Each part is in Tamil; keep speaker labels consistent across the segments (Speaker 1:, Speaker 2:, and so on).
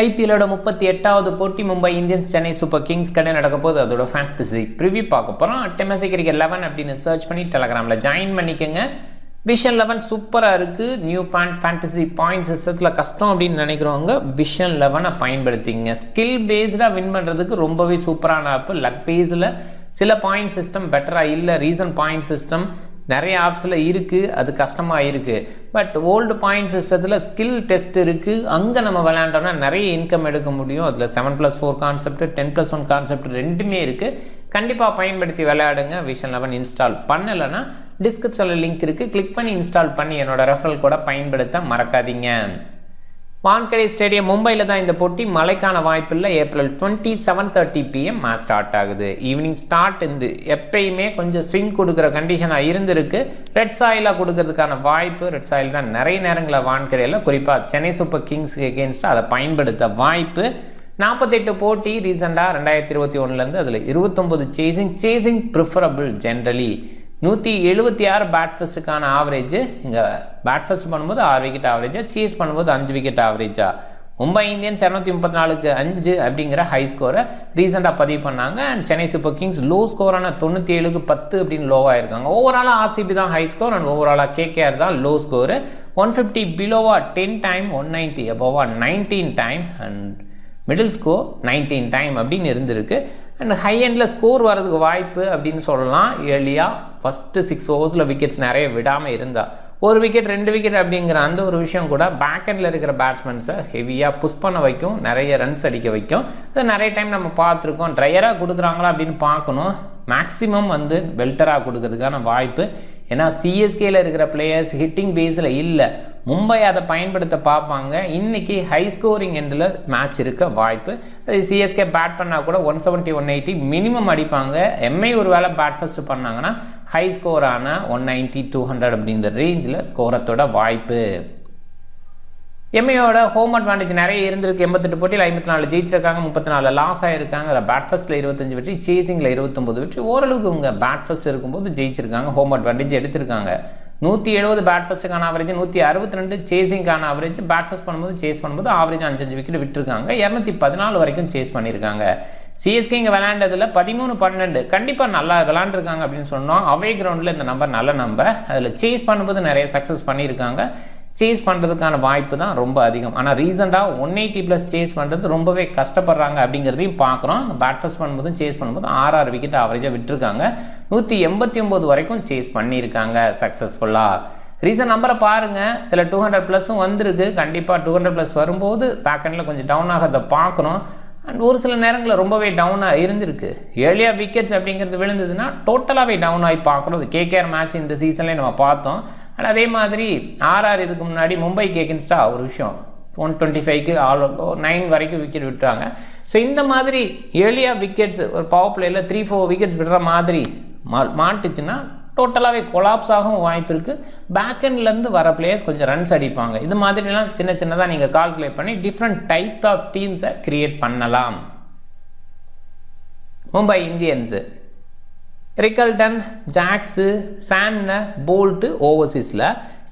Speaker 1: ஐபிஎல்லோட 38வது போட்டி Mumbai Indians Chennai super Kings கடை நடக்க போது அதோட ஃபேண்டசி ப்ரிவ்யூ பார்க்க போகிறோம். டெமசி கிரிக்கெட் 11 அப்படின்னு சர்ச் பண்ணி டெலகிராமில் ஜாயின் பண்ணிக்கோங்க. விஷன் 11 சூப்பராக இருக்குது. நியூ ஃபேண்டசி பாயிண்ட் சிஸ்டத்தில் கஷ்டம் அப்படின்னு நினைக்கிறவங்க விஷன் 11 பயன்படுத்திங்க. ஸ்கில் பேஸ்டாக வின் பண்ணுறதுக்கு ரொம்பவே சூப்பரான ஆப்பு. லக் பேஸில் சில பாயிண்ட் சிஸ்டம் பெட்டராக இல்லை. ரீசன் பாயிண்ட் சிஸ்டம் நிறைய ஆப்ஸில் இருக்குது, அது கஷ்டமாக இருக்குது. பட் ஓல்டு பாயிண்ட் சிஸ்டத்தில் ஸ்கில் டெஸ்ட் இருக்குது. அங்கே நம்ம விளையாண்டோம்னா நிறைய இன்கம் எடுக்க முடியும். அதில் 7+4 கான்செப்ட் 10+1 கான்செப்ட் ரெண்டுமே இருக்குது. கண்டிப்பாக பயன்படுத்தி விளையாடுங்க. விஷன் 11 இன்ஸ்டால் பண்ணலைன்னா டிஸ்கிரிப்ஷனில் லிங்க் இருக்குது, கிளிக் பண்ணி இன்ஸ்டால் பண்ணி என்னோடய ரெஃபரல் கூட பயன்படுத்த மறக்காதீங்க. வான்கடே ஸ்டேடியம் மும்பையில் தான் இந்த போட்டி. மழைக்கான வாய்ப்பில்லை. ஏப்ரல் 27:30 PM மேட்ச் ஸ்டார்ட் ஆகுது. ஈவினிங் ஸ்டார்ட் இருந்து எப்பயுமே கொஞ்சம் ஸ்விங் கொடுக்குற கண்டிஷனாக இருந்திருக்கு. ரெட் சாயிலாக கொடுக்கறதுக்கான வாய்ப்பு. ரெட் சாயில் தான் நிறைய நேரங்களில் வான்கடையில் குறிப்பாக சென்னை சூப்பர் கிங்ஸ்க்கு எகென்ஸ்டாக அதை பயன்படுத்த வாய்ப்பு. 48 போட்டி ரீசெண்டாக 2021 அதில் 29 சேசிங் ப்ரிஃபரபிள். ஜென்ரலி 176 பேட் ஃபஸ்ட்டுக்கான ஆவரேஜ். இங்கே பேட் ஃபஸ்ட் பண்ணும்போது 6 விக்கெட் ஆவரேஜாக, சேஸ் பண்ணும்போது 5 விக்கெட் ஆவரேஜாக. மும்பை இந்தியன்ஸ் 234க்கு 5 அப்படிங்கிற ஹை ஸ்கோரை ரீசெண்டாக பதிவு பண்ணாங்க. And Chennai super kings low ஸ்கோரான 97க்கு 10 அப்படின்னு லோவாக இருக்காங்க. ஓவராலாக ஆர்சிபி தான் ஹை ஸ்கோர் அண்ட் ஓவராலாக கேகேஆர் தான் லோ ஸ்கோரு. 150 பிலோவா 10 டைம், 190 அபோவா 19 time and middle score 19 time அப்படின்னு இருந்திருக்கு. அண்ட் ஹை எண்டில் ஸ்கோர் வரதுக்கு வாய்ப்பு அப்படின்னு சொல்லலாம். ஏர்லியாக ஃபஸ்ட்டு 6 ஓவர்ஸில் விக்கெட்ஸ் நிறைய விடாமல் இருந்தால் 1 விக்கெட் 2 விக்கெட் அப்படிங்கிற அந்த ஒரு விஷயம் கூட பேக் எண்டில் இருக்கிற பேட்ஸ்மேன்ஸை ஹெவியாக புஷ் பண்ண வைக்கும், நிறைய ரன்ஸ் அடிக்க வைக்கும். அதை நிறைய டைம் நம்ம பார்த்துருக்கோம். ட்ரையராக கொடுக்குறாங்களா அப்படின்னு பார்க்கணும். மேக்ஸிமம் பெல்டராக கொடுக்கறதுக்கான வாய்ப்பு. ஏன்னா சிஎஸ்கேயில் இருக்கிற பிளேயர்ஸ் ஹிட்டிங் பேஸில் இல்லை. மும்பை அதை பயன்படுத்த பார்ப்பாங்க. இன்றைக்கி ஹை ஸ்கோரிங் எண்டில் மேட்ச் இருக்க வாய்ப்பு. அது சிஎஸ்கே பேட் பண்ணால் கூட 170 180 மினிமம் அடிப்பாங்க. எம்ஐ ஒரு வேளை பேட் ஃபஸ்ட்டு பண்ணாங்கன்னா ஹை ஸ்கோரான 190 200 அப்படின்ற ரேஞ்சில் ஸ்கோரத்தோட வாய்ப்பு. எம்ஐயோட ஹோம் அட்வான்டேஜ் நிறைய இருந்திருக்கு. 88 போட்டியில் 54 ஜெயிச்சிருக்காங்க, 34 லாஸ் ஆகிருக்காங்க. அதில் பேட் ஃபஸ்ட்டில் 25 வெற்றி, சேசிங்கில் 29 வெற்றி. ஓரளவுக்கு இவங்க பேட் ஃபஸ்ட் இருக்கும்போது ஜெயிச்சிருக்காங்க, ஹோம் அட்வான்டேஜ் எடுத்திருக்காங்க. 170 பேட் ஃபஸ்ட்டுக்கான ஆவரேஜ், 162 சேசிங்கான ஆவரேஜ். பேட் ஃபஸ்ட் பண்ணும்போது சேஸ் பண்ணும்போது ஆவரேஜ் 5 விக்கெட் விட்டுருக்காங்க. 214 வரைக்கும் சேஸ் பண்ணியிருக்காங்க. சிஎஸ்கே இங்கே விளையாண்டதில் 13-12 கண்டிப்பாக நல்லா விளையாண்டுருக்காங்க அப்படின்னு சொன்னோம். அவே கிரவுண்டில் இந்த நம்பர் நல்ல நம்பர். அதில் சேஸ் பண்ணும்போது நிறைய சக்ஸஸ் பண்ணியிருக்காங்க. சேஸ் பண்ணுறதுக்கான வாய்ப்பு தான் ரொம்ப அதிகம். ஆனால் ரீசெண்டாக 180+ சேஸ் பண்ணுறது ரொம்பவே கஷ்டப்படுறாங்க அப்படிங்கிறதையும் பார்க்குறோம். பேட் ஃபஸ்ட் பண்ணும்போதும் சேஸ் பண்ணும்போது 6 விக்கெட் ஆவரேஜாக விட்டுருக்காங்க. 189 வரைக்கும் சேஸ் பண்ணியிருக்காங்க சக்ஸஸ்ஃபுல்லாக. ரீசன் நம்பரை பாருங்கள். சில 200+ வந்திருக்கு. கண்டிப்பாக 200+ வரும்போது பேக்கெண்டில் கொஞ்சம் டவுன் ஆகிறத பார்க்குறோம். அண்ட் ஒரு சில நேரங்களில் ரொம்பவே டவுனாக இருந்திருக்கு. ஏர்லியாக விக்கெட்ஸ் அப்படிங்கிறது விழுந்ததுன்னா டோட்டலாகவே டவுன் ஆகி பார்க்குறோம். அது கேகேஆர் மேட்ச் இந்த சீசன்லேயே நம்ம பார்த்தோம். அண்ட் அதே மாதிரி ஆர்ஆர் இதுக்கு முன்னாடி மும்பைக்கு எகென்ஸ்டாக ஒரு விஷயம் 125க்கு 9 வரைக்கும் விக்கெட் விட்டாங்க. ஸோ இந்த மாதிரி ஏர்லியாக விக்கெட்ஸ் ஒரு பவர் பிளேயில் 3-4 விக்கெட்ஸ் விடுற மாதிரி மாட்டுச்சுன்னா டோட்டலாகவே கொலாப்ஸ் ஆகும் வாய்ப்பு இருக்குது. பேக்கெண்ட்லேருந்து வர பிளேயர்ஸ் கொஞ்சம் ரன்ஸ் அடிப்பாங்க. இது மாதிரிலாம் சின்னதாக நீங்கள் கால்குலேட் பண்ணி டிஃப்ரெண்ட் டைப் ஆஃப் டீம்ஸை க்ரியேட் பண்ணலாம். மும்பை இந்தியன்ஸு ரிக்கல்டன், ஜாக்ஸு, சான்னு, போல்ட்டு ஓவர்சீஸில்.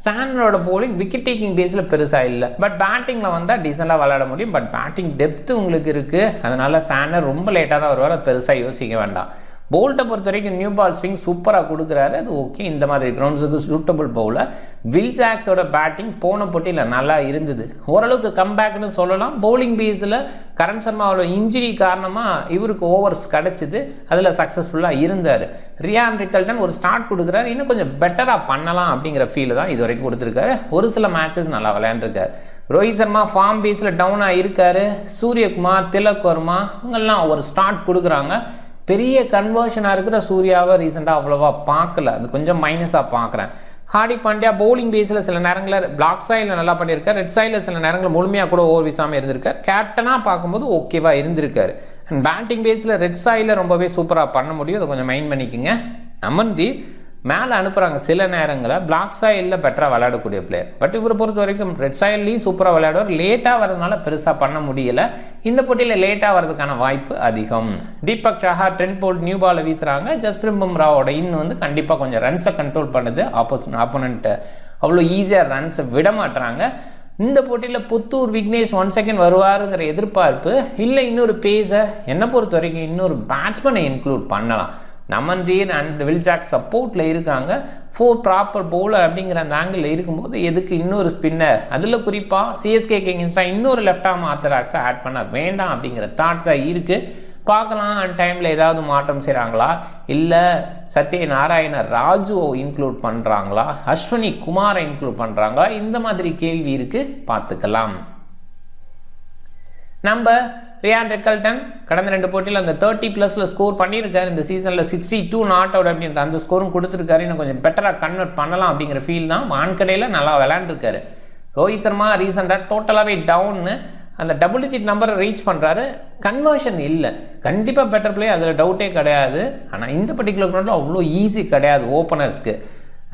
Speaker 1: சானோட போலிங் விக்கெட் டேக்கிங் பேஸில் பெருசாக இல்லை. பட் பேட்டிங்கில் வந்தால் டீசெண்டாக விளையாட முடியும். பட் பேட்டிங் டெப்த்து உங்களுக்கு இருக்குது. அதனால் சான்னு ரொம்ப லேட்டாக தான் வருவார். அது பெருசாக யோசிக்க வேண்டாம். போல்ட்டை பொறுத்த வரைக்கும் நியூ பால் ஸ்விங் சூப்பராக கொடுக்குறாரு. அது ஓகே. இந்த மாதிரி கிரவுண்ட்ஸுக்கு சூட்டபிள் பவுலர். வில் ஜாக்ஸோட பேட்டிங் போன போட்டியில் நல்லா இருந்தது. ஓரளவுக்கு கம்பேக்னு சொல்லலாம். பவுலிங் பேஸில் கரண் சர்மாவோட இன்ஜுரி காரணமாக இவருக்கு ஓவர்ஸ் கிடச்சிது. அதில் சக்ஸஸ்ஃபுல்லாக இருந்தார். ரியான் ரிக்கல்டன் ஒரு ஸ்டார்ட் கொடுக்குறாரு. இன்னும் கொஞ்சம் பெட்டராக பண்ணலாம் அப்படிங்கிற ஃபீல் தான் இது வரைக்கும் கொடுத்துருக்காரு. ஒரு சில மேட்சஸ் நல்லா விளையாண்டுருக்காரு. ரோஹித் சர்மா ஃபார்ம் பேஸில் டவுனாக இருக்கார். சூரியகுமார், திலக் வர்மா இவங்கெல்லாம் ஒரு ஸ்டார்ட் கொடுக்குறாங்க. பெரிய கன்வர்ஷனாக இருக்கிற சூர்யாவை ரீசெண்டாக அவ்வளோவா பார்க்கல. அது கொஞ்சம் மைனஸாக பார்க்குறேன். ஹார்திக் பாண்டியா பவுலிங் பேஸில் சில நேரங்களில் பிளாக் சைடில் நல்லா பண்ணியிருக்கார். ரெட் சைடில் சில நேரங்களில் முழுமையாக கூட ஓவர் வீசாமல் இருந்திருக்கார். கேப்டனாக பார்க்கும்போது ஓகேவாக இருந்திருக்காரு. அண்ட் பேட்டிங் பேஸில் ரெட் சைடில் ரொம்பவே சூப்பராக பண்ண முடியும். அதை கொஞ்சம் மைண்ட் பண்ணிக்கோங்க. அமர்தீப் மேலே அனுப்புகிறாங்க. சில நேரங்களில் பிளாக் சாயிலில் பெட்டராக விளையாடக்கூடிய பிளேயர். பட் இவரை பொறுத்த வரைக்கும் ரெட் சாயில்லையும் சூப்பராக விளையாடுவார். லேட்டாக வரதுனால பெருசாக பண்ண முடியலை. இந்த போட்டியில் லேட்டாக வரதுக்கான வாய்ப்பு அதிகம். Deepak Saha, Trent Boult new பாலை வீசுகிறாங்க. ஜஸ்பிரித் பும்ராவோட கண்டிப்பாக கொஞ்சம் ரன்ஸை கண்ட்ரோல் பண்ணுது. ஆப்போனண்ட்டை அவ்வளோ ஈஸியாக ரன்ஸை விட மாட்டுறாங்க. இந்த போட்டியில் புத்தூர் விக்னேஷ் 1 செகண்ட் வருவாருங்கிற எதிர்பார்ப்பு இல்லை. இன்னொரு பேஸை என்னை பொறுத்த வரைக்கும் இன்னொரு பேட்ஸ்மேனை இன்க்ளூட் பண்ணலாம். நமன்தீர் அண்ட் வில்ஜாக் சப்போர்ட்டில் இருக்காங்க. 4 ப்ராப்பர் பவுலர் அப்படிங்கிற அந்த ஆங்கிளில் இருக்கும்போது எதுக்கு இன்னொரு ஸ்பின்னர், அதில் குறிப்பாக சிஎஸ்கே கிங்ஸ்டாக இன்னொரு லெஃப்ட் ஆர்ம் ஆர்த்தடாக்ஸை ஆட் பண்ண வேண்டாம் அப்படிங்கிற தாட் தான் இருக்குது. பார்க்கலாம் அந்த டைமில் ஏதாவது மாற்றம் செய்கிறாங்களா, இல்லை சத்யநாராயண ராஜுவை இன்க்ளூட் பண்ணுறாங்களா, அஸ்வினி குமாரை இன்க்ளூட் பண்ணுறாங்களா, இந்த மாதிரி கேள்வி இருக்குது, பார்த்துக்கலாம். நம்ம ரியான் ரெக்கல்டன் கடந்த 2 போட்டியில் அந்த 30+ ஸ்கோர் பண்ணியிருக்காரு. இந்த சீசனில் 62 நாட் அவுட் அப்படின்ற அந்த ஸ்கோரும் கொடுத்துருக்காரு. இன்னும் கொஞ்சம் பெட்டராக கன்வெர்ட் பண்ணலாம் அப்படிங்கிற ஃபீல் தான். வான்கடையில் நல்லா விளையாண்டுருக்காரு. ரோஹித் சர்மா ரீசெண்டாக டோட்டலாகவே டவுன்னு அந்த டபுள் டிஜிட் நம்பரை ரீச் பண்ணுறாரு. கன்வர்ஷன் இல்லை, கண்டிப்பாக பெட்டர் பிளே, அதில் டவுட்டே கிடையாது. ஆனால் இந்த பர்டிகுலர் கிரவுண்டில் அவ்வளோ ஈஸி கிடையாது ஓப்பனர்ஸ்க்கு.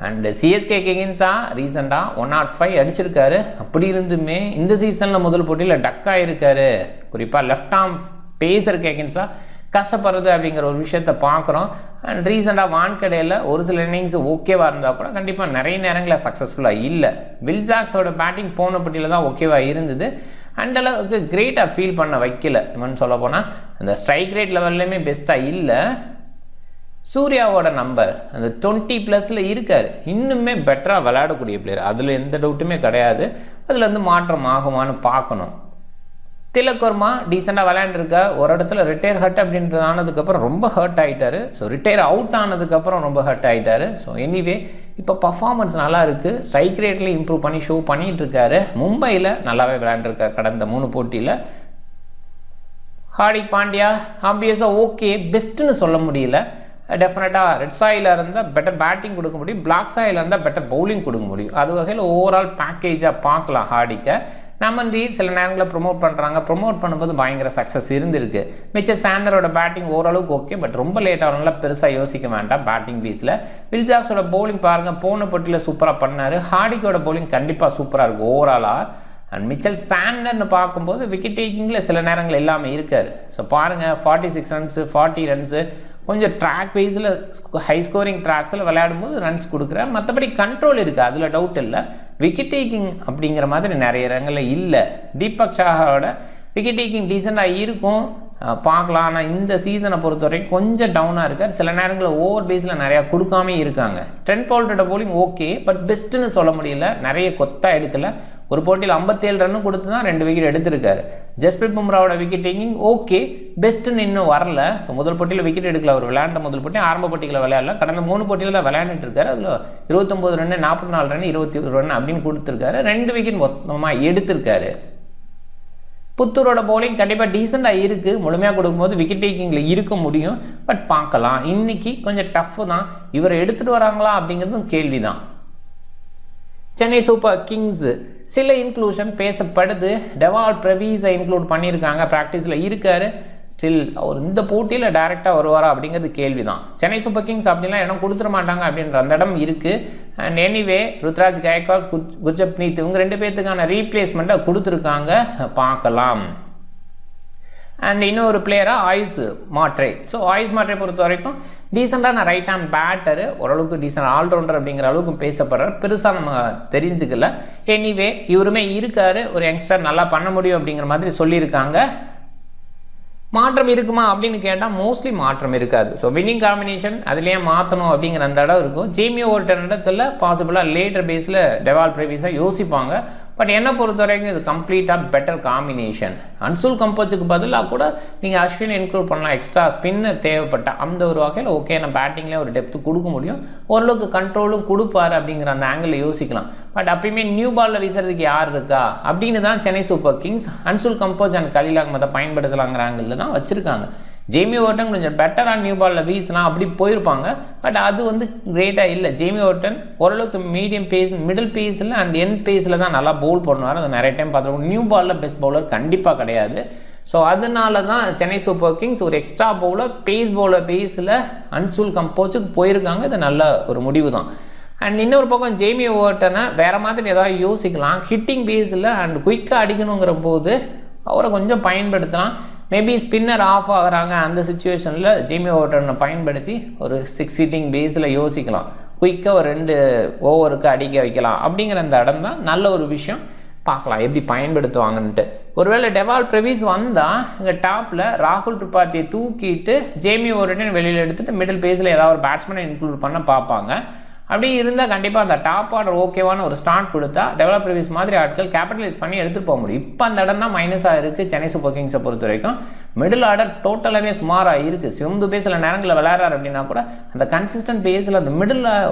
Speaker 1: அண்டு சிஎஸ்கே கிங்ஸாக ரீசெண்டாக 105 அடிச்சிருக்காரு. அப்படி இருந்துமே இந்த சீசனில் முதல் போட்டியில் டக் ஆகிருக்காரு. குறிப்பாக லெஃப்ட் ஆர்ம் பேசர் கேக்கின்ஸாக கஷ்டப்படுறது அப்படிங்கிற ஒரு விஷயத்தை பார்க்குறோம். அண்ட் ரீசெண்டாக வான்கடையில் ஒரு சில இன்னிங்ஸ் ஓகேவாக இருந்தால் கூட கண்டிப்பாக நிறைய நேரங்களில் சக்ஸஸ்ஃபுல்லாக இல்லை. வில்ஜாக்ஸோட பேட்டிங் போன போட்டியில் தான் ஓகேவாக இருந்தது. அந்தளவுக்கு கிரேட்டாக ஃபீல் பண்ண வைக்கல. இவன் சொல்ல போனால் அந்த ஸ்ட்ரைக் ரேட் லெவல்லையுமே பெஸ்ட்டாக இல்லை. சூர்யாவோட நம்பர் அந்த 20+ இருக்கார். இன்னுமே பெட்டராக விளையாடக்கூடிய பிளேயர், அதில் எந்த டவுட்டுமே கிடையாது. அதில் வந்து மாற்றம் ஆகுமான்னு பார்க்கணும். திலக் வர்மா டீசெண்டாக விளையாண்டுருக்கா. ஒரு இடத்துல ரிட்டையர் ஹர்ட் அப்படின்றது ஆனதுக்கப்புறம் ரொம்ப ஹர்ட் ஆகிட்டார். ஸோ ரிட்டையர் அவுட் ஆனதுக்கப்புறம் ரொம்ப ஹர்ட் ஆகிட்டார். ஸோ எனிவே இப்போ பர்ஃபார்மன்ஸ் நல்லா இருக்குது. ஸ்ட்ரைக் ரேட்லேயும் இம்ப்ரூவ் பண்ணி ஷோ பண்ணிகிட்ருக்காரு. மும்பையில் நல்லாவே விளையாண்டுருக்கார் கடந்த 3 போட்டியில். ஹார்திக் பாண்டியா ஆப்வியஸாக ஓகே, பெஸ்ட்டுன்னு சொல்ல முடியல. டெஃபினட்டாக ரெட் சாயில் இருந்தால் பெட்டர் பேட்டிங் கொடுக்க முடியும், பிளாக் சாயில் இருந்தால் பெட்டர் பவுலிங் கொடுக்க முடியும். அது வகையில் ஓவரால் பேக்கேஜாக பார்க்கலாம். ஹார்டிக்கை நமன்தீர் சில நேரங்களில் ப்ரொமோட் பண்ணுறாங்க. ப்ரொமோட் பண்ணும்போது பயங்கர சக்ஸஸ் இருந்திருக்கு. மிச்சர் சாண்டரோட பேட்டிங் ஓரளவுக்கு ஓகே, பட் ரொம்ப லேட் ஆகணும்ல, பெருசாக யோசிக்க வேண்டாம் பேட்டிங் பீஸில். வில்ஜாக்ஸோட பவுலிங் பாருங்கள், போன போட்டியில் சூப்பராக பண்ணார். ஹார்டிக்கோட பவுலிங் கண்டிப்பாக சூப்பராக இருக்கும் ஓவராலாக. அண்ட் மிச்சல் சாண்டர்னு பார்க்கும்போது விக்கெட் டேக்கிங்கில் சில நேரங்கள் எல்லாமே இருக்கார். ஸோ பாருங்கள் 46 ரன்ஸு 40 ரன்ஸு கொஞ்சம் ட்ராக் வைஸில் ஹை ஸ்கோரிங் ட்ராக்ஸில் விளையாடும்போது ரன்ஸ் கொடுக்குறாரு. மற்றபடி கண்ட்ரோல் இருக்குது, அதில் டவுட் இல்லை. விக்கெட் டேக்கிங் அப்படிங்கிற மாதிரி நிறைய இடங்களில் இல்லை. தீபக் சாஹரோட விக்கெட் டேக்கிங் டீசெண்டாக இருக்கும், பார்க்கலாம். ஆனால் இந்த சீசனை பொறுத்த வரைக்கும் கொஞ்சம் டவுனாக இருக்கார். சில நேரங்களில் ஓவர் பேஸில் நிறையா கொடுக்காமே இருக்காங்க. ட்ரெண்ட் போல்ட்டோட போலிங் ஓகே, பட் பெஸ்ட்டுன்னு சொல்ல முடியல. நிறைய கொத்தாக எடுக்கலை. ஒரு போட்டியில் 57 ரன்னு கொடுத்து தான் 2 விக்கெட் எடுத்திருக்காரு. ஜஸ்பிரீத் பும்ராவோட விக்கெட் டேக்கிங் ஓகே, பெஸ்ட்டுன்னு இன்னும் வரல. ஸோ முதல் போட்டியில் விக்கெட் எடுக்கல. அவர் விளையாண்ட முதல் போட்டி ஆரம்ப போட்டியில் விளையாடல. கடந்த 3 போட்டியில் தான் விளையாண்டுட்டு இருக்காரு. அதில் 29 ரன்னு 44 ரன்னு 21 ரன் அப்படின்னு கொடுத்துருக்காரு. 2 விக்கெட் மொத்தமாக எடுத்திருக்காரு. புத்தூரோட பவுலிங் கண்டிப்பாக டீசெண்டாக இருக்குது. முழுமையாக கொடுக்கும்போது விக்கெட் டேக்கிங்கில் இருக்க முடியும், பட் பார்க்கலாம். இன்றைக்கி கொஞ்சம் டஃப்பு தான். இவரை எடுத்துகிட்டு வராங்களா அப்படிங்கிறதும் கேள்வி தான். சென்னை சூப்பர் கிங்ஸ் சில இன்க்ளூஷன் பேசப்படுது. டெவால் பிரவீஸை இன்க்ளூட் பண்ணியிருக்காங்க, ப்ராக்டிஸில் இருக்கார். ஸ்டில் அவர் இந்த போட்டியில் டைரெக்டாக வருவாரா அப்படிங்கிறது கேள்வி தான். சென்னை சூப்பர் கிங்ஸ் அப்படின்லாம் இடம் கொடுத்துட மாட்டாங்க அப்படின்ற அந்த இடம் இருக்குது. அண்ட் எனிவே ருத்ராஜ் கயக்வாட், குர்ஜப்னீத் இவங்க 2 பேர்த்துக்கான ரீப்ளேஸ்மெண்ட்டை கொடுத்துருக்காங்க, பார்க்கலாம். அண்ட் இன்னொரு பிளேயராக ஆயுஷ் மாட்ரே. ஸோ ஆயுஷ் மாட்ரே பொறுத்த வரைக்கும் டீசெண்டான ரைட் ஹேண்ட் பேட்டரு, ஓரளவுக்கு டீசெண்ட் ஆல்ரவுண்டர் அப்படிங்கிற அளவுக்கு பேசப்படுறார். பெருசாக நம்ம தெரிஞ்சுக்கல. எனிவே இவருமே இருக்கார், ஒரு யங்ஸ்டர் நல்லா பண்ண முடியும் அப்படிங்கிற மாதிரி சொல்லியிருக்காங்க. மாற்றம் இருக்குமா அப்படின்னு கேட்டால் மோஸ்ட்லி மாற்றம் இருக்காது. ஸோ வின்னிங் காம்பினேஷன் அதுலேயே மாற்றணும் அப்படிங்கிற அந்த இடம் இருக்கும். ஜேமி ஓவர்டன் இடத்துல பாசிபிளாக லேட்டர் பேஸில் டெவால் பிரவீஸாக யோசிப்பாங்க. பட் என்னை பொறுத்த வரைக்கும் இது கம்ப்ளீட்டாக பெட்டர் காம்பினேஷன். அன்சுல் கம்போஸுக்கு பதிலாக கூட நீங்கள் அஸ்வினை இன்க்ளூட் பண்ணலாம். எக்ஸ்ட்ரா ஸ்பின்னர் தேவைப்பட்ட அந்த ஒரு வகையில் ஓகே, நான் பேட்டிங்லேயே ஒரு டெப்த்து கொடுக்க முடியும், ஓரளவுக்கு கண்ட்ரோலும் கொடுப்பார் அப்படிங்கிற அந்த ஆங்கிளில் யோசிக்கலாம். பட் அப்பயுமே நியூ பாலில் வீசுறதுக்கு யார் இருக்கா அப்படின்னு தான் Chennai super kings Anshul Kamboj and Khaleel அகமதை பயன்படுத்தலாங்கிற ஆங்கிளில் தான் வச்சுருக்காங்க. ஜேமி ஓவர்டன் கொஞ்சம் பெட்டராக நியூ பாலில் வீசலாம் அப்படி போயிருப்பாங்க. பட் அது வந்து கிரேட்டாக இல்லை. ஜேமி ஓவர்டன் ஓரளவுக்கு மீடியம் பேஸ், மிடில் பேஸில் அண்ட் என் பேஸில் தான் நல்லா பவுல் பண்ணுவார். அது நிறைய டைம் பார்த்துருக்கோம். நியூ பாலில் பெஸ்ட் பவுலர் கண்டிப்பாக கிடையாது. ஸோ அதனால தான் சென்னை சூப்பர் கிங்ஸ் ஒரு எக்ஸ்ட்ரா பவுலர் பேஸ் பவுலர் பேஸில் அன்சுல் கம்போஸுக்கு போயிருக்காங்க. இது நல்ல ஒரு முடிவு தான். அண்ட் இன்னொரு பக்கம் ஜேமி ஓவர்டனை வேறு மாதிரி ஏதாவது யோசிக்கலாம். ஹிட்டிங் பேஸில் அண்ட் குயிக்காக அடிக்கணுங்கிற போது அவரை கொஞ்சம் பயன்படுத்தலாம். மேபி ஸ்பின்னர் ஆஃப் ஆகிறாங்க அந்த சுச்சுவேஷனில் ஜேமி ஓவர்டனை பயன்படுத்தி ஒரு 6 ஹிட்டிங் பேஸில் யோசிக்கலாம். குயிக்காக ஒரு 2 ஓவருக்கு அடிக்க வைக்கலாம் அப்படிங்கிற அந்த இடம் தான் நல்ல ஒரு விஷயம். பார்க்கலாம் எப்படி பயன்படுத்துவாங்கன்ட்டு. ஒருவேளை டெவால் பிரவிஸ் வந்தால் இங்கே டாப்பில் ராகுல் திரிபாதியை தூக்கிட்டு ஜேமி வார்டன் வெளியில் எடுத்துகிட்டு மிடில் பேஸில் ஏதாவது ஒரு பேட்ஸ்மேனை இன்க்ளூட் பண்ண பார்ப்பாங்க. அப்படி இருந்தால் கண்டிப்பாக அந்த டாப் ஆர்டர் ஓகேவான ஒரு ஸ்டார்ட் கொடுத்தா டெவலப் பிரவிஸ் மாதிரி ஆட்கள் கேபிட்டலைஸ் பண்ணி எடுத்துகிட்டு போக முடியும். இப்போ அந்த இடம் தான் மைனஸாக இருக்குது சென்னை சூப்பர் கிங்ஸை பொறுத்த வரைக்கும். மிடில் ஆர்டர் டோட்டலாகவே சுமாராக இருக்குது. சிவம் துபே சில நேரங்களில் விளையாடுறாரு அப்படின்னா கூட அந்த கன்சிஸ்டன்ட் பேஸில் அந்த மிடில்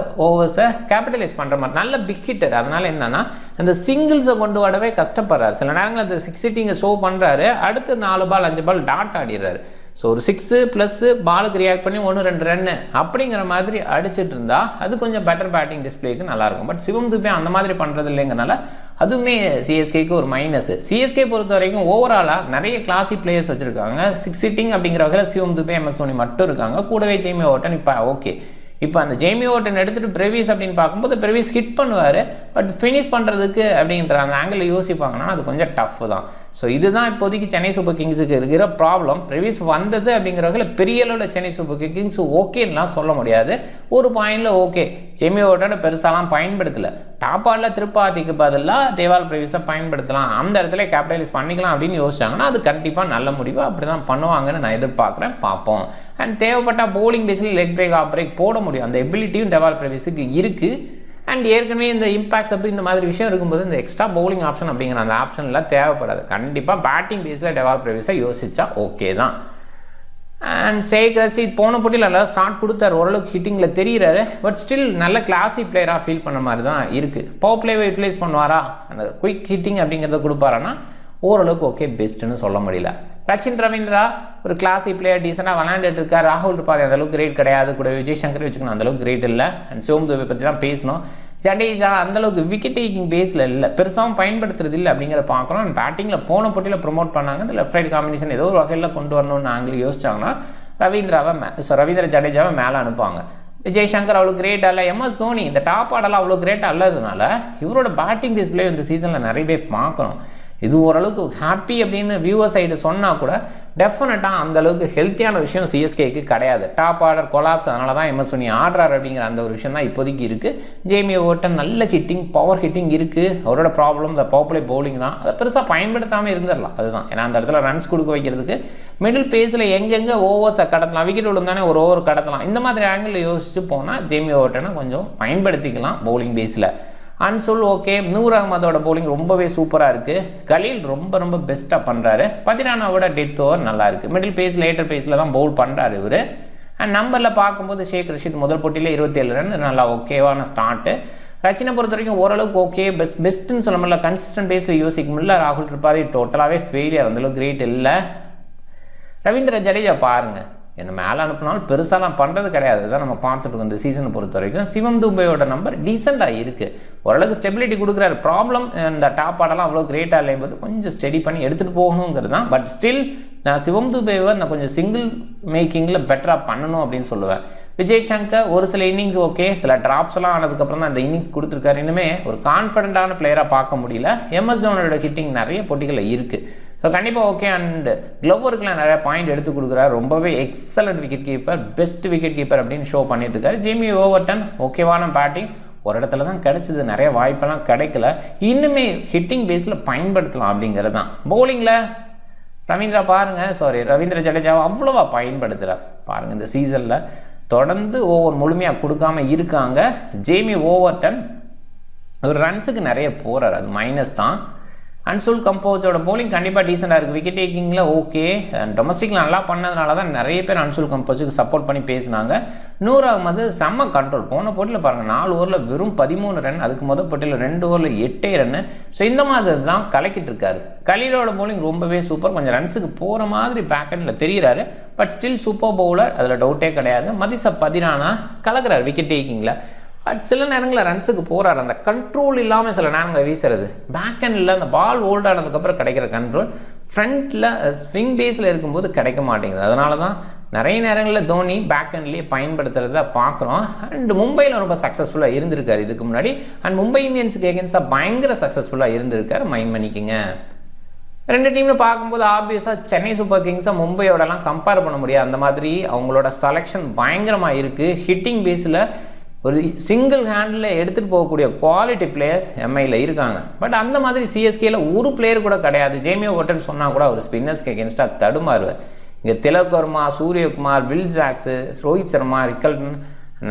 Speaker 1: ஓவர்ஸை கேபிட்டலைஸ் பண்ணுற மாதிரி நல்ல பிக் ஹிட்டர். அதனால் என்னென்னா அந்த சிங்கிள்ஸை கொண்டு வரவே கஷ்டப்படுறாரு. சில நேரங்களில் அந்த 6 ஹிட்டிங்கை ஷோ பண்ணுறாரு, அடுத்து 4 பால் 5 பால் டாட் ஆடிடுறாரு. ஸோ ஒரு 6 ப்ளஸ் பாலுக்கு ரியாக்ட் பண்ணி 1-2 ரன்னு அப்படிங்கிற மாதிரி அடிச்சிட்டு இருந்தால் அது கொஞ்சம் பெட்டர் பேட்டிங் டிஸ்பிளேக்கு நல்லாயிருக்கும். பட் சிவம் துபே அந்த மாதிரி பண்ணுறது இல்லைங்கிறனால அதுவுமே சிஎஸ்கேக்கு ஒரு மைனஸ். சிஎஸ்கே பொறுத்த வரைக்கும் ஓவராலாக நிறைய கிளாசி பிளேயர்ஸ் வச்சுருக்காங்க. 6 ஹிட்டிங் அப்படிங்கிற வகையில் சிவம் துபே MS தோனி மட்டும் இருக்காங்க. கூடவே ஜேமி வார்டன் இப்போ ஓகே. இப்போ அந்த ஜேமி வார்டன் எடுத்துகிட்டு பிரவிஸ் அப்படின்னு பார்க்கும்போது பிரவிஸ் ஹிட் பண்ணுவார், பட் ஃபினிஷ் பண்ணுறதுக்கு அப்படின்ற அந்த ஆங்கிளில் யோசிப்பாங்கன்னா அது கொஞ்சம் டஃப் தான். ஸோ இதுதான் இப்போதைக்கு சென்னை சூப்பர் கிங்ஸுக்கு இருக்கிற ப்ராப்ளம். பிரவிஸ் வந்தது அப்படிங்கிற வகையில் பெரிய அளவில் சென்னை சூப்பர் கிங்ஸ் ஓகேன்னெலாம் சொல்ல முடியாது. ஒரு பாயிண்டில் ஓகே, ஜேமி வார்டனை பெருசாலாம் பயன்படுத்தலை. டாப் ஆர்டரில் திரிபாதிக்கு பதிலாக தேவால் பிரவிஸை பயன்படுத்தலாம், அந்த இடத்துல கேபிட்டலைஸ் பண்ணிக்கலாம் அப்படின்னு யோசிச்சாங்கன்னா அது கண்டிப்பாக நல்ல முடிவு. அப்படி தான் பண்ணுவாங்கன்னு நான் எதிர்பார்க்குறேன். பார்ப்போம். அண்ட் தேவைப்பட்டால் போலிங் பேஸில் லெக் பிரேக் ஆஃப் பிரேக் போட முடியும். அந்த எபிலிட்டியும் டெவால் பிரவிஸுக்கு இருக்குது. அண்ட் ஏற்கனவே இந்த இம்பாக்ட்ஸ் அப்படி இந்த மாதிரி விஷயம் இருக்கும்போது இந்த எக்ஸ்ட்ரா பவுலிங் ஆப்ஷன் அப்படிங்கிற அந்த ஆப்ஷன்லாம் தேவைப்படாது. கண்டிப்பாக பேட்டிங் பேஸில் டெவால் பிரவிஸை யோசிச்சா ஓகே தான். அண்ட் ஷேக் ரஷீத் போன போட்டியில் நல்லா ஸ்டார்ட் கொடுத்தாரு, ஓரளவுக்கு ஹிட்டிங்கில் தெரிகிறாரு. பட் ஸ்டில் நல்ல கிளாசி பிளேயராக ஃபீல் பண்ண மாதிரி தான் இருக்குது. பவர் பிளேவை யூட்டிலைஸ் பண்ணுவாரா, அந்த குயிக் ஹிட்டிங் அப்படிங்கிறத கொடுப்பாரான்னா ஓரளவுக்கு ஓகே பெஸ்ட்டுன்னு சொல்ல முடியல. ரச்சின் ரவீந்திரா ஒரு கிளாசி பிளேயர், டீசெண்டாக விளையாண்டுட்டு இருக்கார். ராகுல் திரிபாதி அந்தளவுக்கு கிரேட் கிடையாது, கூட விஜய் சங்கர் வச்சுக்கணும் அந்தளவுக்கு கிரேட் இல்லை. அண்ட் சிவம் துபே பற்றி தான் பேசணும். ஜடேஜா அந்தளவுக்கு விக்கெட் டேக்கிங் பேஸில் இல்லை, பெருசாகவும் பயன்படுத்துறது இல்லை அப்படிங்கிறத பார்க்குறோம். அண்ட் பேட்டிங்கில் போன போட்டியில் ப்ரொமோட் பண்ணாங்க. இந்த லெஃப்ட் ரைட் காம்பினேஷன் ஏதோ ஒரு வகையில் கொண்டு வரணும்னு ஆங்கிலம் யோசிச்சாங்கன்னா ரவீந்திர ஜடேஜாவை மேலே அனுப்புவாங்க. விஜய் சங்கர் அவ்வளோ கிரேட் அல்ல, MS தோனி இந்த டாப் ஆடெல்லாம் அவ்வளோ கிரேட் அல்லதுனால இவரோட பேட்டிங் டிஸ்பிளே இந்த சீசனில் நிறைய பேர் பார்க்கணும். இது ஓரளவுக்கு ஹாப்பி அப்படின்னு வியூவர் சைடு சொன்னால் கூட டெஃபினட்டாக அந்தளவுக்கு ஹெல்த்தியான விஷயம் சிஎஸ்கேக்கு கிடையாது. டாப் ஆர்டர் கொலாப்ஸ், அதனால தான் MS தோனி ஆடுறாரு அப்படிங்கிற அந்த ஒரு விஷயம் தான் இப்போதைக்கு இருக்குது. ஜேமி வார்டன் நல்ல ஹிட்டிங், பவர் ஹிட்டிங் இருக்குது. அவரோட ப்ராப்ளம் இந்த பவர் பிளே பவுலிங் தான். அதை பெருசாக பயன்படுத்தாமல் இருந்துடலாம். அதுதான் ஏன்னா அந்த இடத்துல ரன்ஸ் கொடுக்க வைக்கிறதுக்கு மிடில் பேஸில் எங்கெங்கே ஓவர்ஸை கடத்தலாம், விக்கெட் விழுந்தானே ஒரு ஓவர் கடத்தலாம், இந்த மாதிரி ஆங்கிளில் யோசிச்சு போனால் ஜேமி வார்டனை கொஞ்சம் பயன்படுத்திக்கலாம் பவுலிங் பேஸில். அன்சுல் ஓகே, நூர் அகமதோட பவுலிங் ரொம்பவே சூப்பராக இருக்குது. கலீல் ரொம்ப பெஸ்ட்டாக பண்ணுறாரு. பதினானாவோட டெத் ஓவர் நல்லா இருக்குது. மிடில் பேஸ் லேட்டர் பேஸில் தான் பவுல் பண்ணுறாரு இவர். அண்ட் நம்பரில் பார்க்கும்போது ஷேக் ரஷீத் முதல் போட்டியில் 27 ரன், நல்லா ஓகேவான ஸ்டார்ட்டு. ரச்சினை பொறுத்த வரைக்கும் ஓரளவுக்கு ஓகே, பெஸ்ட்டுன்னு சொல்ல முடியல. கன்சிஸ்டன்ட் பேஸில் யோசிக்க முடியல. ராகுல் திரிபாதி டோட்டலாகவே ஃபெயிலியர், அந்தளவுக்கு கிரேட் இல்லை. ரவீந்திர ஜடேஜா பாருங்கள், என்ன மேலே அனுப்பினாலும் பெருசாக நான் பண்ணுறது கிடையாது. தான் நம்ம பார்த்துட்டு இந்த சீசனை பொறுத்த வரைக்கும். சிவம் துபேயோட நம்பர் டீசெண்டாக இருக்குது, ஓரளவுக்கு ஸ்டெபிலிட்டி கொடுக்குறாரு. ப்ராப்ளம் இந்த டாப் ஆடெல்லாம் அவ்வளோ கிரேட்டாக இல்லையும் போது கொஞ்சம் ஸ்டெடி பண்ணி எடுத்துகிட்டு போகணுங்கிறது தான். பட் ஸ்டில் நான் சிவம் துபேவை நான் கொஞ்சம் சிங்கிள் மேக்கிங்கில் பெட்டராக பண்ணணும் அப்படின்னு சொல்லுவேன். விஜய் சங்கர் ஒரு சில இன்னிங்ஸ் ஓகே, சில ட்ராப்ஸ்லாம் ஆனதுக்கப்புறம் தான் அந்த இன்னிங்ஸ் கொடுத்துருக்காரு. இன்னுமே ஒரு கான்ஃபிடென்ட்டான பிளேயராக பார்க்க முடியல. MS தோனியோட ஹிட்டிங் நிறைய போட்டிகளில் இருக்குது. ஸோ கண்டிப்பாக ஓகே. அண்ட் க்ளோவருக்குலாம் நிறைய பாயிண்ட் எடுத்து கொடுக்குறாரு. ரொம்பவே excellent wicket keeper, best wicket keeper அப்படின்னு ஷோ பண்ணிட்டு இருக்காரு. ஜேமி வார்டன் ஓகேவான பேட்டிங் ஒரு இடத்துல தான் கிடைச்சிது, நிறைய வாய்ப்பெல்லாம் கிடைக்கல. இன்னுமே ஹிட்டிங் பேஸில் பயன்படுத்தலாம் அப்படிங்கிறது தான். பவுலிங்கில் ரவீந்திர ஜடேஜாவை அவ்வளோவா பயன்படுத்தலை பாருங்கள். இந்த சீசனில் தொடர்ந்து ஓவர் முழுமையாக கொடுக்காம இருக்காங்க. ஜேமி வார்டன் ஒரு ரன்ஸுக்கு நிறைய போகிறார், அது மைனஸ் தான். அன்சுல் கம்போஸோட பவுலிங் கண்டிப்பாக டீசெண்டாக இருக்குது. விக்கெட் டேக்கிங்கில் ஓகே, டொமஸ்டிக்கில் நல்லா பண்ணதுனால தான் நிறைய பேர் அன்சுல் கம்போஸுக்கு சப்போர்ட் பண்ணி பேசினாங்க. நூர் அகமது செம்ம கண்ட்ரோல். போன போட்டியில் பாருங்கள் 4 ஓவரில் வெறும் 13 ரன், அதுக்கு முதல் போட்டியில் 2 ஓவரில் 8 ரன்னு. ஸோ இந்த மாதிரி தான் கலக்கிட்டு இருக்காரு. கலீலோட பவுலிங் ரொம்பவே சூப்பர், கொஞ்சம் ரன்ஸுக்கு போகிற மாதிரி பேக்கெண்டில் தெரிகிறாரு. பட் ஸ்டில் சூப்பர் பவுலர், அதில் டவுட்டே கிடையாது. மதிச பதினானா கலக்கிறார் விக்கெட் டேக்கிங்கில். பட் சில நேரங்களில் ரன்ஸுக்கு போகிறார், அந்த கண்ட்ரோல் இல்லாமல் சில நேரங்களில் வீசுறது. பேக் ஹேண்டில் அந்த பால் ஹோல்ட் ஆனதுக்கப்புறம் கிடைக்கிற கண்ட்ரோல் ஃப்ரண்ட்டில் ஸ்விங் பேஸில் இருக்கும்போது கிடைக்க மாட்டேங்குது. அதனால தான் நிறைய நேரங்களில் தோனி பேக் ஹேண்ட்லேயே பயன்படுத்துகிறத பார்க்குறோம். அண்ட் மும்பையில் ரொம்ப சக்ஸஸ்ஃபுல்லாக இருந்திருக்காரு இதுக்கு முன்னாடி. அண்ட் மும்பை இந்தியன்ஸுக்கு எகென்ஸ்டாக பயங்கர சக்ஸஸ்ஃபுல்லாக இருந்திருக்காரு. மைண்ட் பண்ணிக்கங்க. ரெண்டு டீமில் பார்க்கும்போது ஆப்வியஸாக சென்னை சூப்பர் கிங்ஸை மும்பையோடலாம் கம்பேர் பண்ண முடியாது. அந்த மாதிரி அவங்களோட செலெக்ஷன் பயங்கரமாக இருக்குது. ஹிட்டிங் பேஸில் ஒரு சிங்கிள் ஹேண்டில் எடுத்துகிட்டு போகக்கூடிய குவாலிட்டி பிளேயர்ஸ் எம்ஐயில் இருக்காங்க. பட் அந்த மாதிரி சிஎஸ்கேயில் ஒரு பிளேயர் கூட கிடையாது. ஜேமி ஓவர்டன் சொன்னால் கூட ஒரு ஸ்பின்னர்ஸ்க்கு அகேன்ஸ்டாக தடுமாறுவார். இங்கே Tilak Varma, Suryakumar, Will Jacks, Rohit Sharma, Rickelton,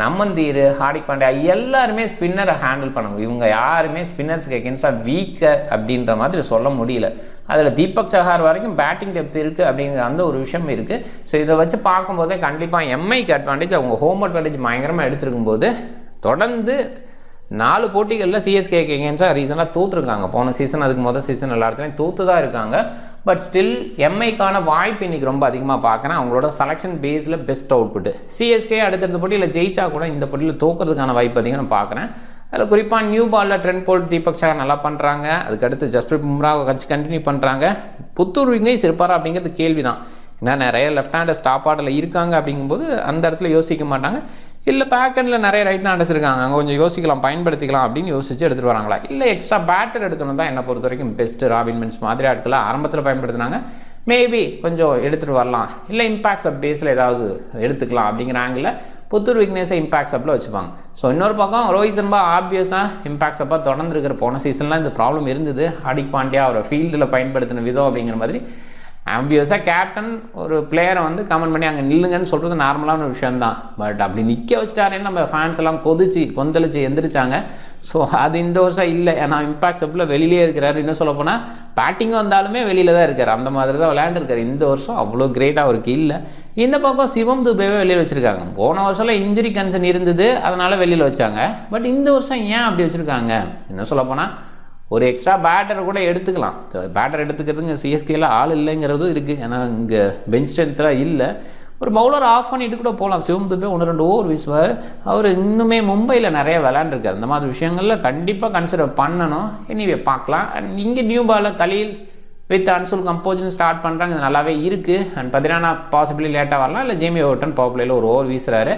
Speaker 1: Naman Dhir, Hardik Pandya எல்லாருமே ஸ்பின்னரை ஹேண்டில் பண்ண முடியும். இவங்க யாருமே ஸ்பின்னர்ஸுக்கு அகேன்ஸ்டாக வீக்கர் அப்படின்ற மாதிரி சொல்ல முடியல. அதில் தீபக் சஹார் வரைக்கும் பேட்டிங் டெப்த் இருக்குது அப்படிங்கிற அந்த ஒரு விஷயம் இருக்குது. ஸோ இதை வச்சு பார்க்கும்போதே கண்டிப்பாக எம்ஐக்கு அட்வான்டேஜ், அவங்க ஹோம் அட்வான்டேஜ் பயங்கரமாக எடுத்துருக்கும் போது தொடர்ந்து 4 போட்டிகளில் சிஎஸ்கேக்கு எகேன்ஸ்டாக ரீசனாக தோற்றுருக்காங்க. போன சீசன் அதுக்கு முதல் சீசன் எல்லா இடத்துலையும் தோற்று தான் இருக்காங்க. பட் ஸ்டில் எம்ஐக்கான வாய்ப்பு இன்றைக்கி ரொம்ப அதிகமாக பார்க்குறேன். அவங்களோட செலெக்ஷன் பேஸில் பெஸ்ட் அவுட்புட்டு. சிஎஸ்கே அடுத்தடுத்த போட்டியில் ஜெயிச்சா கூட இந்த போட்டியில் தோக்கிறதுக்கான வாய்ப்பு அதிகம் நான் பார்க்குறேன். அதில் குறிப்பாக நியூ பாலில் ட்ரெண்ட் போல்ட், தீபக் சஹார் நல்லா பண்ணுறாங்க. அதுக்கடுத்து ஜஸ்பிரீத் பும்ராவை வச்சு கண்டினியூ பண்ணுறாங்க. புத்தூர் விக்னேஷ் இருப்பாரா அப்படிங்கிறது கேள்வி தான். ஏன்னா நிறைய லெஃப்ட் ஹேண்டர்ஸ் டாப் ஆர்டரில் இருக்காங்க. அப்படிங்கும்போது அந்த இடத்துல யோசிக்க மாட்டாங்க. இல்லை பேக் ஹேண்டில் நிறைய ரைட் ஹேண்டர்ஸ் இருக்காங்க, அங்கே கொஞ்சம் யோசிக்கலாம், பயன்படுத்திக்கலாம் அப்படின்னு யோசிச்சு எடுத்துகிட்டு வராங்களா, இல்லை எக்ஸ்ட்ரா பேட்டர் எடுத்துன்னு தான் என்னை பொறுத்த வரைக்கும் பெஸ்ட்டு. ராபின் மின்ஸ் மாதிரி ஆட்களை ஆரம்பத்தில் பயன்படுத்தினாங்க. மேபி கொஞ்சம் எடுத்துகிட்டு வரலாம், இல்லை இம்பாக்ட் சப் பேஸில் ஏதாவது எடுத்துக்கலாம் அப்படிங்கிற ஆங்கிளில் புத்தூர் விக்னேஸை இம்பாக்ட் சப்பில் வச்சுப்பாங்க. ஸோ இன்னொரு பக்கம் ரோஹித் சர்மா ஆப்வியஸாக இம்பாக்ட் சப்பாக தொடர்ந்துருக்கிற போன சீசன்லாம் இந்த ப்ராப்ளம் இருந்தது. ஹார்திக் பாண்டியா அவரை ஃபீல்டில் பயன்படுத்தின விதம் அப்படிங்கிற மாதிரி ஆம்பியஸாக கேப்டன் ஒரு பிளேயரை வந்து கமெண்ட் பண்ணி அங்கே நில்லுங்கன்னு சொல்கிறது நார்மலான ஒரு விஷயந்தான். பட் அப்படி நிற்க வச்சுட்டாருன்னு நம்ம ஃபேன்ஸ் எல்லாம் கொந்தளிச்சு எந்திரிச்சாங்க. ஸோ அது இந்த வருஷம் இல்லை. ஏன்னா இம்பாக்ட் சப்பில் வெளியிலே இருக்கிறாரு. இன்னும் சொல்ல போனால் பேட்டிங் வந்தாலுமே வெளியில் தான் இருக்கார். அந்த மாதிரி தான் விளையாண்டுருக்காரு. இந்த வருஷம் அவ்வளோ கிரேட்டாக அவருக்கு இல்லை. இந்த பக்கம் சிவம் துபேவே வெளியில் வச்சுருக்காங்க. போன வருஷம்லாம் இன்ஜுரி கன்சர்ன் இருந்தது, அதனால் வெளியில் வச்சாங்க. பட் இந்த வருஷம் ஏன் அப்படி வச்சுருக்காங்க? இன்னும் சொல்ல போனால் ஒரு எக்ஸ்ட்ரா பேட்டரை கூட எடுத்துக்கலாம். ஸோ பேட்டர் எடுத்துக்கிறதுங்க சிஎஸ்கேல ஆள் இல்லைங்கிறதும் இருக்குது. ஏன்னா இங்கே பெஞ்ச் ஸ்ட்ரென்த்லாம் இல்லை. ஒரு பவுலர் ஆஃப் பண்ணிட்டு கூட போகலாம். சிவம் துபே 1-2 ஓவர் வீசுவார். அவர் இன்னுமே மும்பையில் நிறைய விளையாண்டுருக்கார். இந்த மாதிரி விஷயங்களில் கண்டிப்பாக கன்சிடர் பண்ணணும். எனிவே பார்க்கலாம். அண்ட் இங்கே நியூ பாலில் கலீல் வித் அன்சுல் கம்போஜன் ஸ்டார்ட் பண்ணுறாங்க. இது நல்லாவே இருக்குது. அண்ட் பதினானா பாசிபிளி லேட்டாக வரலாம். இல்லை ஜேமி ஓவர்டன் பவர் பிளேயில் ஒரு ஓவர் வீசுகிறாரு.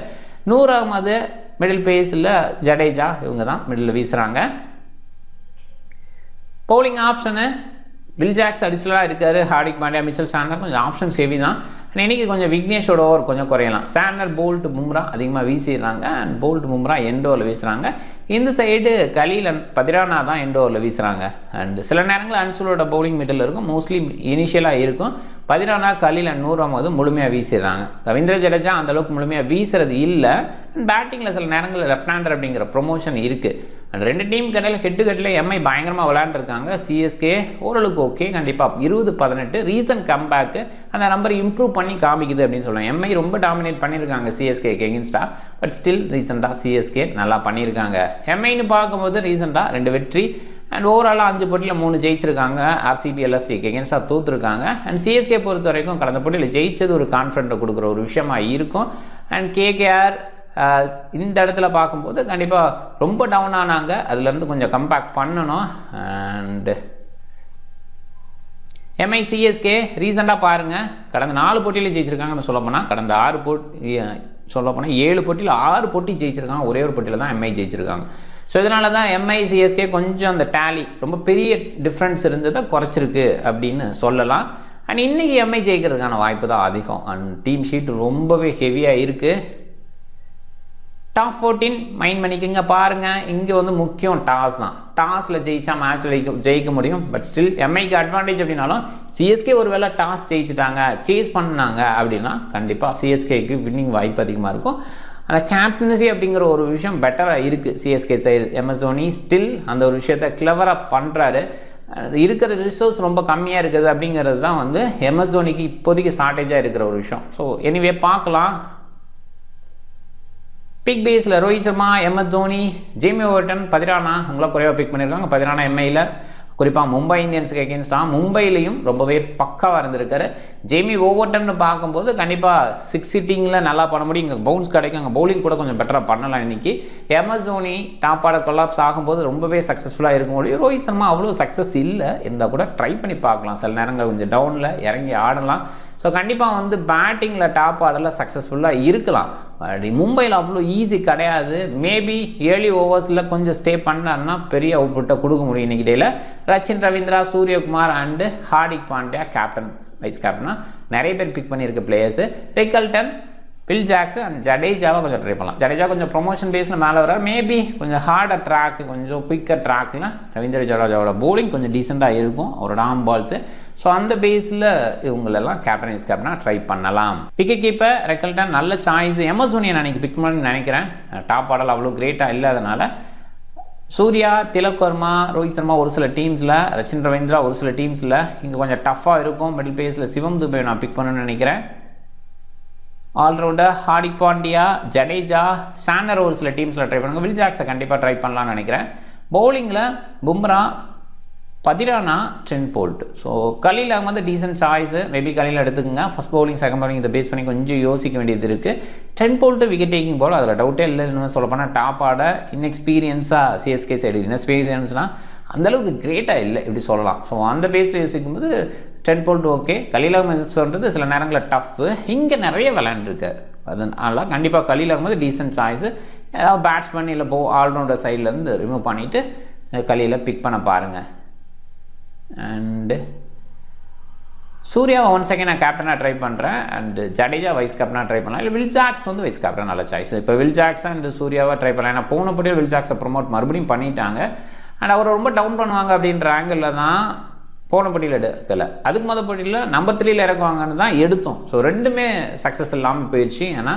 Speaker 1: 100 அகமது மிடில் பேஸில் ஜடேஜா இவங்க தான் மிடில் வீசுகிறாங்க. பவுலிங் ஆப்ஷனு வில் ஜாக்ஸ் அடிஷனலாக இருக்கார். ஹார்திக் பாண்டியா, மிச்சல் சாண்டர் கொஞ்சம் ஆப்ஷன்ஸ் ஹெவி தான். அண்ட் இன்றைக்கி கொஞ்சம் விக்னேஷோட ஓவர் கொஞ்சம் குறையலாம். சாண்டர், போல்ட், பும்ரா அதிகமாக வீசிடுறாங்க. அண்ட் போல்ட், பும்ரா எண்ட் ஓவரில் வீசுகிறாங்க. இந்த சைடு கலீல் அண்ட் பதிரானா தான் எண்ட் ஓவரில் வீசுகிறாங்க. அண்ட் சில நேரங்களில் அன்சுலோட பவுலிங் மிடில் இருக்கும். மோஸ்ட்லி இனிஷியலாக இருக்கும். பதிரானா, கலீல் அண்ட் 100 அகமது முழுமையாக வீசிடுறாங்க. ரவீந்திர ஜடேஜா அந்தளவுக்கு முழுமையாக வீசுறது இல்லை. அண்ட் பேட்டிங்கில் சில நேரங்களில் லெஃப்ட் ஹேண்டர் அப்படிங்கிற ப்ரொமோஷன் இருக்குது. அண்ட் 2 டீம் கடையில் ஹெட்டு எம்ஐ பயங்கரமாக விளையாண்டுருக்காங்க. சிஎஸ்கே ஓரளவுக்கு ஓகே. கண்டிப்பாக 20-18 ரீசன்ட் கம்பேக்கு அந்த நம்பர் இம்ப்ரூவ் பண்ணி காமிக்குது அப்படின்னு சொல்லலாம். எம்ஐ ரொம்ப டாமினேட் பண்ணியிருக்காங்க சிஎஸ்கேக்கு எகென்ஸ்டாக. பட் ஸ்டில் ரீசெண்டாக சிஎஸ்கே நல்லா பண்ணியிருக்காங்க. எம்ஐன்னு பார்க்கும்போது ரீசெண்டாக 2 வெற்றி அண்ட் ஓவராலாக 5 போட்டியில் 3 ஜெயிச்சிருக்காங்க. ஆர்சிபி, எல்எஸ்சிக்கு எகென்ஸ்டாக தோற்றுருக்காங்க. அண்ட் சிஎஸ்கே பொறுத்த வரைக்கும் கடந்த போட்டியில் ஜெயிச்சது ஒரு கான்ஃபிடென்ட்டை கொடுக்குற ஒரு விஷயமாக இருக்கும். அண்ட் கேகேஆர் இந்த இடத்துல பார்க்கும்போது கண்டிப்பாக ரொம்ப டவுன் ஆனாங்க. அதுலேருந்து கொஞ்சம் கம்பேக் பண்ணணும். அண்டு எம்ஐ சிஎஸ்கே ரீசெண்டாக பாருங்கள், கடந்த 4 போட்டியில் ஜெயிச்சிருக்காங்கன்னு சொல்ல போனால், கடந்த 6 போட்டி சொல்ல போனால் 7 போட்டியில் 6 போட்டி ஜெயிச்சிருக்காங்க. ஒரே ஒரு போட்டியில் தான் எம்ஐ ஜெயிச்சிருக்காங்க. ஸோ இதனால தான் எம்ஐ சிஎஸ்கே கொஞ்சம் அந்த டேலி ரொம்ப பெரிய டிஃப்ரென்ஸ் இருந்ததை குறைச்சிருக்கு அப்படின்னு சொல்லலாம். அண்ட் இன்றைக்கி எம்ஐ ஜெயிக்கிறதுக்கான வாய்ப்பு தான் அதிகம். அண்ட் டீம் ஷீட் ரொம்பவே ஹெவியாக இருக்குது. டாப் 14 மைண்ட் பண்ணிக்கங்க. பாருங்கள், இங்கே வந்து முக்கியம் டாஸ் தான். டாஸில் ஜெயிச்சா மேட்ச் ஜெயிக்க முடியும். பட் ஸ்டில் எம்ஐக்கு அட்வான்டேஜ் அப்படின்னாலும் சிஎஸ்கே ஒரு வேளை டாஸ் ஜெயிச்சிட்டாங்க, சேஸ் பண்ணாங்க அப்படின்னா கண்டிப்பாக சிஎஸ்கேக்கு வின்னிங் வாய்ப்பு அதிகமாக இருக்கும். அந்த கேப்டன்சி அப்படிங்கிற ஒரு விஷயம் பெட்டராக இருக்குது CSK side. MS Dhoni still அந்த ஒரு விஷயத்தை கிளவராக பண்ணுறாரு. இருக்கிற ரிசோர்ஸ் ரொம்ப கம்மியாக இருக்குது அப்படிங்கிறது தான் வந்து எம்எஸ் தோனிக்கு இப்போதைக்கு ஷார்ட்டேஜாக இருக்கிற ஒரு விஷயம். ஸோ எனிவே பார்க்கலாம். பிக் பேஸில் Rohit Sharma, MS Dhoni, Jamie Overton, Pathirana உங்களை குறைவாக பிக் பண்ணியிருக்காங்க. பதிரானா எம்ஐயில் குறிப்பாக மும்பை இந்தியன்ஸுக்கு எகென்ஸ்டாக மும்பையிலையும் ரொம்பவே பக்காவாக இருந்திருக்காரு. ஜேமி ஓவர்டன் பார்க்கும்போது கண்டிப்பாக 6 சிட்டிங்கில் நல்லா பண்ண முடியும். இங்கே பவுன்ஸ் கிடைக்கும். அங்கே பவுலிங் கூட கொஞ்சம் பெட்டராக பண்ணலாம். இன்றைக்கி MS Dhoni top order collapse ஆகும்போது ரொம்பவே சக்ஸஸ்ஃபுல்லாக இருக்க முடியும். ரோஹித் சர்மா அவ்வளோ சக்ஸஸ் இல்லை இருந்தால் கூட ட்ரை பண்ணி பார்க்கலாம். சில நேரங்களில் கொஞ்சம் டவுனில் இறங்கி ஆடலாம். ஸோ கண்டிப்பாக வந்து பேட்டிங்கில் டாப் ஆர்டரில் சக்ஸஸ்ஃபுல்லாக இருக்கலாம். மும்பையில் அவ்வளோ ஈஸி கிடையாது. மேபி ஏர்லி ஓவர்ஸில் கொஞ்சம் ஸ்டே பண்ணாருன்னா பெரிய அவுட்புட்டை கொடுக்க முடியும். இன்றைக்கி டேயில் Rachin Ravindra, Suryakumar and Hardik Pandya captain, vice கேப்டனாக நிறைய பேர் பிக் பண்ணியிருக்க players. Rickelton, will Jacks and ஜடேஜாவை கொஞ்சம் ட்ரை பண்ணலாம். ஜடேஜா கொஞ்சம் ப்ரொமோஷன் பேஸில் மேலே வர்றார். மேபி கொஞ்சம் ஹார்டர் ட்ராக்கு, கொஞ்சம் குயிக்கர் ட்ராக்கில் ரவீந்திர ஜடேஜாவோட போலிங் கொஞ்சம் டீசெண்டாக இருக்கும், அவரோட ஆம் பால்ஸு. ஸோ அந்த பேஸில் இவங்களெல்லாம் கேப்டனாக ட்ரை பண்ணலாம். விக்கெட் கீப்பர் ரெக்கல்டன் நல்ல சாய்ஸ். எம்எஸ் தோனியை நான் இன்றைக்கி பிக் பண்ணி நினைக்கிறேன். டாப் ஆடல் அவ்வளோ கிரேட்டாக இல்லாதனால சூர்யா, திலக் வர்மா, ரோஹித் சர்மா ஒரு சில டீம்ஸில், ரச்சின் ரவீந்திரா ஒரு சில டீம்ஸில் இங்கே கொஞ்சம் டஃப்பாக இருக்கும். மிடில் பேஸில் சிவம் துபே நான் பிக் பண்ணணும்னு நினைக்கிறேன். ஆல்ரவுண்டர் ஹார்திக் பாண்டியா, ஜடேஜா, சாண்டர் ஒரு சில டீம்ஸில் ட்ரை பண்ணுங்கள். வில் ஜாக்ஸை கண்டிப்பாக ட்ரை பண்ணலான்னு நினைக்கிறேன். பவுலிங்கில் Bumrah, Pathirana, Trent Boult. So Khaleel Ahmed decent choice. Maybe Khaleel எடுத்துக்கோங்க. ஃபஸ்ட் பவுலிங், செகண்ட் பவுலிங் இதை பேஸ் பண்ணி கொஞ்சம் யோசிக்க வேண்டியது இருக்குது. Trent Boult wicket taking bowl அதில் டவுட்டே இல்லை. இன்னும் சொல்லப்போனால் டாப் ஆட இன்எக்ஸ்பீரியன்ஸாக சிஎஸ்கே சைடு இன்எக்ஸ்பீரியன்ஸ்னால் அந்தளவுக்கு கிரேட்டாக இல்லை இப்படி சொல்லலாம். ஸோ அந்த பேஸில் யோசிக்கும்போது Trent Boult okay. Khaleel Ahmed சொல்கிறது சில நேரங்களில் டஃப்பு. இங்கே நிறைய விளையாண்டுருக்கார். அதனால் கண்டிப்பாக கலீல் அகமது டீசென்ட் சாய்ஸு. ஏதாவது பேட்ஸ்மேன் இல்லை ஆல்ரவுண்டர் சைட்லேருந்து ரிமூவ் பண்ணிவிட்டு கலீலை பிக் பண்ண பாருங்கள். அண்டு சூர்யாவை ஒன் செகண்ட் நான் கேப்டனாக ட்ரை பண்ணுறேன். அண்டு ஜடேஜா வைஸ் கேப்டனாக ட்ரை பண்ணலாம். இல்லை வில் ஜாக்ஸ் வந்து வைஸ் கேப்டன் நல்ல சாய்ஸ். இப்போ வில் ஜாக்ஸ் அண்ட் சூர்யாவை ட்ரை பண்ணலாம். ஏன்னா போன போட்டியில் வில் ஜாக்ஸை ப்ரொமோட் மறுபடியும் பண்ணிட்டாங்க. அண்ட் அவரை ரொம்ப டவுன் பண்ணுவாங்க அப்படின்ற ஆங்கிளில் தான் போன போட்டியில் எடுக்கலை. அதுக்கு மொதல் போட்டியில் நம்பர் 3ல் இறக்குவாங்கன்னு தான் எடுத்தோம். ஸோ ரெண்டுமே சக்ஸஸ் இல்லாமல் போயிடுச்சு. ஏன்னா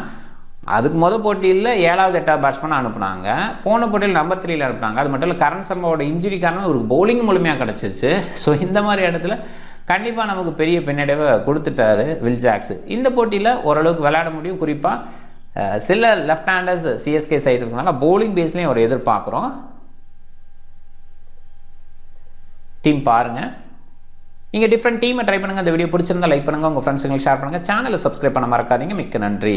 Speaker 1: அதுக்கு மொதல் போட்டியில் 7வது 8வது பேட்ஸ்மேன் அனுப்புனாங்க. போன போட்டியில் நம்பர் 3ல் அனுப்புனாங்க. அது மட்டும் இல்லை, கரண் சர்மாவோட இன்ஜுரி காரணம் ஒரு பவுலிங் முழுமையாக கிடச்சிருச்சு. ஸோ இந்த மாதிரி இடத்துல கண்டிப்பாக நமக்கு பெரிய பின்னடைவை கொடுத்துட்டாரு வில் ஜாக்ஸ். இந்த போட்டியில் ஓரளவுக்கு விளையாட முடியும். குறிப்பாக சில லெஃப்ட் ஹேண்டர்ஸ் சிஎஸ்கே சைடு இருக்கனால பவுலிங் பேஸ்லேயும் ஒரு எதிர்பார்க்குறோம். டீம் பாருங்கள். நீங்கள் டிஃப்ரெண்ட் டீமை ட்ரை பண்ணுங்கள். அந்த வீடியோ பிடிச்சிருந்தா லைக் பண்ணுங்கள், உங்கள் ஃப்ரெண்ட்ஸுங்களுக்கு ஷேர் பண்ணுங்கள். சேனலை சப்ஸ்கிரைப் பண்ண மறக்காதீங்க. மிக்க நன்றி.